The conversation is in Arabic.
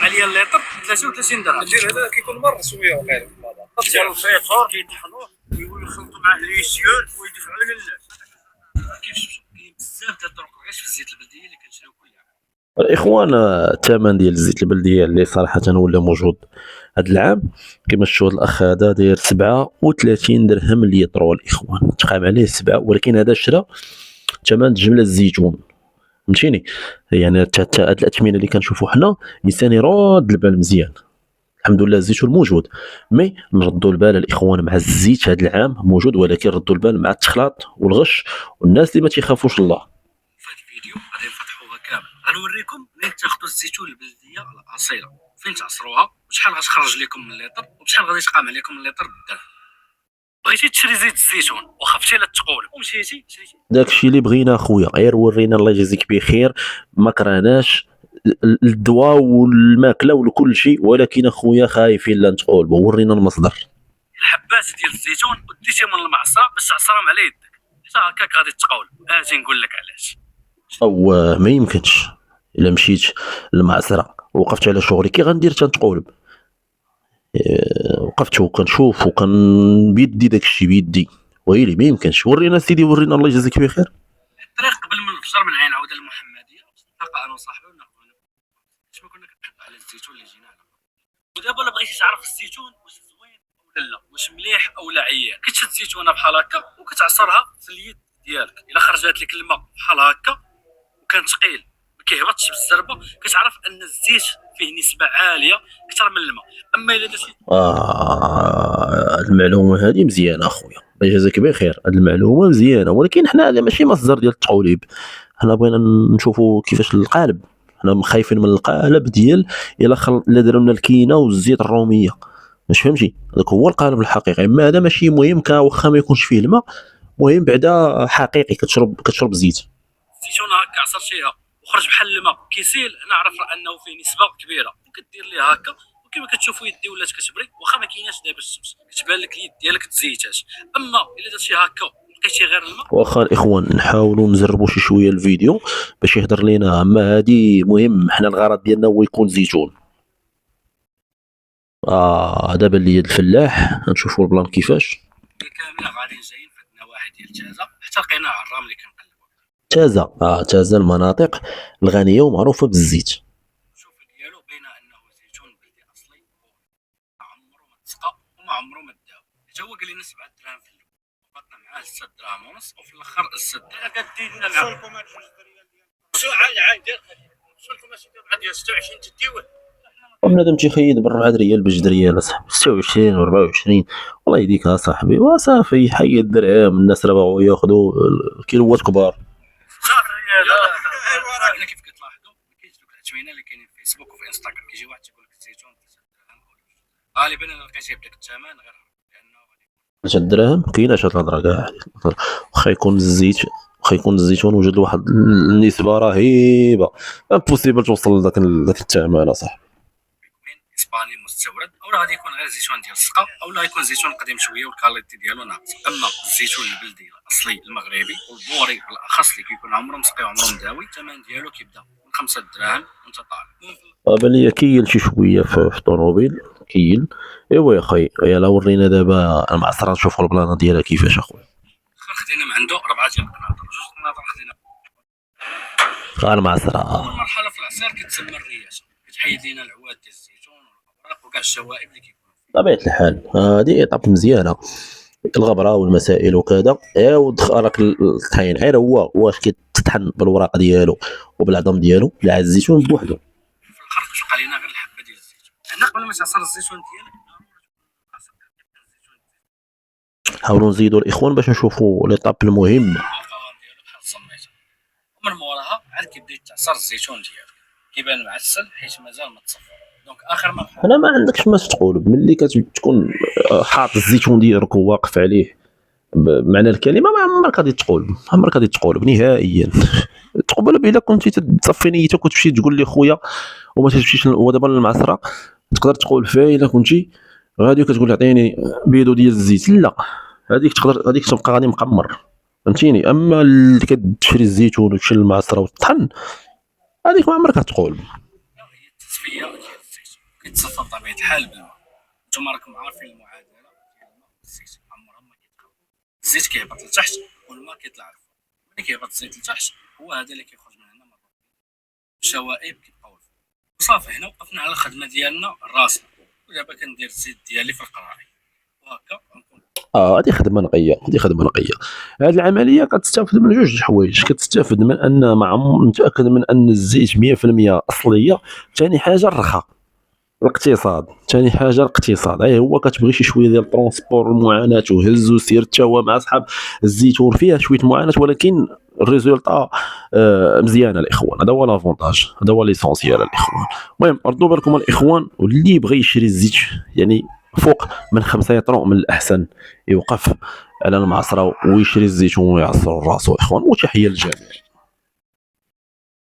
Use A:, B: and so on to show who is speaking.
A: عليا الليطر 33 درهم.
B: دير هذا كيكون مر شويه وقيلا في الموضوع
A: ديالو فيطور يطحنوه ويخلطوا معاه ليسيول ويدفعوا للناس. كيفاش كاين بزاف ديال الطرق غير في الزيت البلديه اللي كنشريو كل عام.
C: الاخوان، الثمن ديال الزيت البلديه اللي صراحه ولا موجود هذا العام كما شفتوا الاخ هذا داير 37 درهم الليتر. الاخوان تقام عليه 7، ولكن هذا شرا ثمن جمله الزيتون، فهمتيني؟ يعني هاد الاثمنه اللي كنشوفوا حنا الانسان يرد البال مزيان. الحمد لله الزيتون موجود، مي نردوا البال الاخوان مع الزيت هذا العام موجود، ولكن ردوا البال مع التخلاط والغش والناس اللي ما تيخافوش الله.
A: في هذا الفيديو غادي نفتحوها كامل، غنوريكم منين تاخذوا الزيتون البلديه الاصيله، فين تعصروها، وشحال غتخرج لكم من الليطر، وشحال غادي تقام عليكم الليطر بالدرهم. بغيتي تشري زيت الزيتون وخفتي لا تقول ومشيتي شريتي
C: داكشي اللي بغينا اخويا، غير ورينا الله يجازيك بخير. ما كرهناش الدواء والماكله وكل شيء، ولكن اخويا خايفين لا نتقولبوا. ورينا المصدر.
A: الحبات ديال الزيتون وديتيهم من المعصره باش تعصرهم على يدك، حتى هكاك غادي تقول. اجي نقول لك علاش.
C: او ما يمكنش الا مشيت للمعصره وقفت على شغلي كي غندير تنتقولب. وقفت وكنشوف وكان بيدي داكشي بيدي، ويلي ما يمكنش. ورينا سيدي، ورينا الله يجازيك بخير.
A: الطريق قبل من الفجر من عين عوده المحمديه نلقى انا وصاحبي وناخذ باش ما كنا كنحب على الزيتون اللي جينا له. ودابا الا بغيتي تعرف الزيتون واش زوين ولا لا، واش مليح او لا عيان، كتشد زيتونه بحال هكا وكتعصرها في اليد ديالك. الا خرجت لك الماء بحال هكا وكان ثقيل ما كيهبطش بالزربه، كتعرف ان الزيت فيه نسبه عاليه اكثر من الماء. اما الا درتي
C: المعلومه هذه مزيانه اخويا، الله يجازيك بخير. هذه المعلومه مزيانه، ولكن حنا هذا ماشي مصدر ديال التقوليب. حنا بغينا نشوفوا كيفاش القالب، حنا خايفين من القالب ديال الا داروا لنا الكينه والزيت الروميه. باش فهمتي، هذاك هو القالب الحقيقي. اما هذا ماشي مهم، واخا ما يكونش فيه الماء، مهم بعدا حقيقي كتشرب زيت.
A: الزيتون هكا عصرتيها وخرج بحال الماء كيسيل، نعرف انه فيه نسبه كبيره، وكدير ليه هكا وكما كتشوفوا يدي ولات كتبري، واخا ما كايناش دابا الشمس كتبان لك اليد ديالك تزيتات. اما الا درتي هكا لقيتي غير الماء.
C: واخا الاخوان نحاولوا نزربوا شويه الفيديو باش يهضر لينا. اما هذه مهم، حنا الغرض ديالنا هو يكون زيتون. دابا اللي يد الفلاح نشوفوا البلان كيفاش.
A: كامله غاديين جايين في النواحي ديال تازه حتى لقينا عرام اللي كنقلبوا
C: تازه. تازه المناطق الغنيه ومعروفه بالزيت.
A: الشوف ديالو باينه انه زيتون بلدي اصلي، ما عمره ما تسقى وما عمره ما داو. حتى هو قال لنا 7 دراهم في اللوم، بقى معاه 6 دراهم ونص، وفي الاخر 6 دراهم كدينا لنا. شو عاد ديال وصلكم بعد 26 تديوه.
C: وبنادم تيخيد ب 4 ريال ب2 ريال اصاحبي، 26 و24. والله يديك اصاحبي، وصافي حي الدرهم. الناس راه بغاو ياخذوا كيلوات كبار.
A: صافي انا كيف كتلاحظوا ما كاينش دوك العتوينه اللي كاينين في فيسبوك وفي انستغرام، كيجي واحد تيقول لك الزيتون 3 دراهم. غالبا انا لقيتيه بداك الثمن غير لانه
C: 3 دراهم كايناش هاد الهضره كاع. واخا يكون الزيتون وجد واحد النسبه رهيبه، امبوسيبل توصل لذاك الثمن اصاحبي.
A: من اسباني مستورد، او غادي يكون غير زيتون ديال السقا، او لا يكون زيتون قديم شويه والكاليتي ديالو ناقصه. اما الزيتون البلدي الاصلي المغربي والبوري بالاخص اللي كيكون عمره مسقي وعمره مداوي، الثمن ديالو كيبدا من 5 دراهم وانت طالع.
C: بان لي كاين شي شويه في الطوموبيل كاين. ايوا يا خاي، يلا ورينا دابا المعصره نشوفوا البلانه ديالها كيفاش اخويا.
A: خدينا من عنده 4 ديال القناطر، 2 قناطر خدينا.
C: المعصره
A: اول مرحله في العصير كتسمى الرياشه، كتحيد لينا العواد ديال الزيتون والاوراق وكاع الشوائب اللي كيكونوا فيه.
C: بطبيعه الحال هذه ايطاب مزيانه، الغبره والمسائل وكذا. راك الطحين غير هو واش كيتطحن بالوراق ديالو وبالعظم ديالو، لا الزيتون بوحدو.
A: في الاخر كتبقى لينا غير الحبه ديال الزيتون. هنا قبل ما تعصر الزيتون ديالك
C: حاولوا نزيدوا الاخوان باش نشوفوا ليطاب المهم.
A: القوام ديالو بحال الزميته، ومن موراها عاد كيبدا يتعصر الزيتون ديالك، كيبان معسل حيت مازال ما تصفى. دونك اخر مرحله
C: انا ما عندكش ما تقول ملي كتكون حاط الزيتون ديالك وواقف عليه بمعنى الكلمه، ما عمرك غادي تقول نهائيا. تقبل الا كنتي تصفي نيتك وتمشي تقول لي خويا وما تمشيش ودابا المعصره، تقدر تقول فيها الا كنتي غادي كتقول عطيني بيدو ديال الزيت، لا هذيك تبقى غادي مقمر، فهمتيني. اما اللي كتشري الزيتون وتشري المعصره وتطحن، هذيك ما عمرك تقول.
A: هي التصفيه ديال كيتصفى بطبيعه الحال بالماء. نتوما راكم عارفين المعادله ديال الماء والزيت، عمرها ما كيتقابلوا. الزيت كيهبط لتحت والماء كيطلع لفوق. ملي كيهبط الزيت لتحت هو هذا اللي كيخرج من هنا مرة الشوائب كيبقاو الفوق. وصافي هنا وقفنا على الخدمه ديالنا الراسمه. ودابا كندير الزيت ديالي في القراري وهكا غنكون.
C: هذه خدمه نقيه، هذه خدمه نقيه. هذه العمليه كتستافد من جوج الحوايج. كتستافد من ان متاكد من ان الزيت 100% اصليه. ثاني حاجه الرخاء، الاقتصاد. ثاني حاجه الاقتصاد، هو كتبغي شي شويه ديال الترونسبور المعاناه وهز وسير حتى هو مع اصحاب الزيتون فيها شويه معاناه، ولكن الريزولطا مزيانه الاخوان. هذا هو لافونتاج، هذا هو ليسونسيال الاخوان. المهم ردوا بالكم الاخوان، واللي يبغي يشري الزيت يعني فوق من 5 يطرو من الاحسن يوقف على المعصره ويشري الزيتون ويعصر راسو اخوان. وتحيه للجميع.